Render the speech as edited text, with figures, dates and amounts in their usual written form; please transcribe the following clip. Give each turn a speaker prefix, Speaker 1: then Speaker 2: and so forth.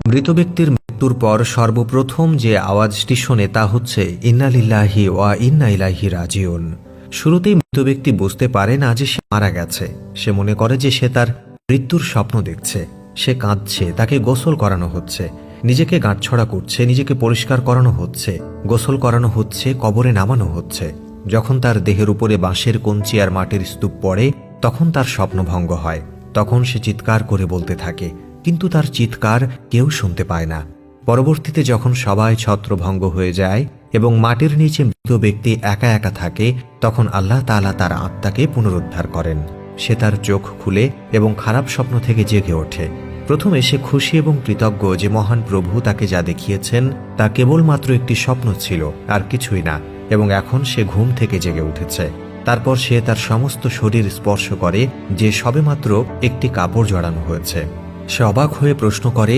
Speaker 1: মৃত ব্যক্তির মৃত্যুর পর সর্বপ্রথম যে আওয়াজটি শোনে তা হচ্ছে ইন্না লিল্লাহি ওয়া ইন্না ইলাইহি রাজিউন। শুরুতেই মৃত ব্যক্তি বুঝতে পারে না যে সে মারা গেছে। সে মনে করে যে সে তার মৃত্যুর স্বপ্ন দেখছে। সে কাঁদছে, তাকে গোসল করানো হচ্ছে, নিজেকে গাঁটছড়া করছে, নিজেকে পরিষ্কার করানো হচ্ছে, গোসল করানো হচ্ছে, কবরে নামানো হচ্ছে। যখন তার দেহের উপরে বাঁশের কঞ্চি আর মাটির স্তূপ পড়ে তখন তার স্বপ্নভঙ্গ হয়। তখন সে চিৎকার করে বলতে থাকে, কিন্তু তার চিৎকার কেউ শুনতে পায় না। পরবর্তীতে যখন সবাই ছত্রভঙ্গ হয়ে যায় এবং মাটির নিচে মৃত ব্যক্তি একা একা থাকে, তখন আল্লাহ তাআলা তার আত্মাকে পুনরুদ্ধার করেন। সে তার চোখ খুলে এবং খারাপ স্বপ্ন থেকে জেগে ওঠে। প্রথমে সে খুশি এবং কৃতজ্ঞ যে মহান প্রভু তাকে যা দেখিয়েছেন তা কেবলমাত্র একটি স্বপ্ন ছিল, আর কিছুই না, এবং এখন সে ঘুম থেকে জেগে উঠেছে। তারপর সে তার সমস্ত শরীর স্পর্শ করে যে সবেমাত্র একটি কাপড় জড়ানো হয়েছে। সে অবাক হয়ে প্রশ্ন করে,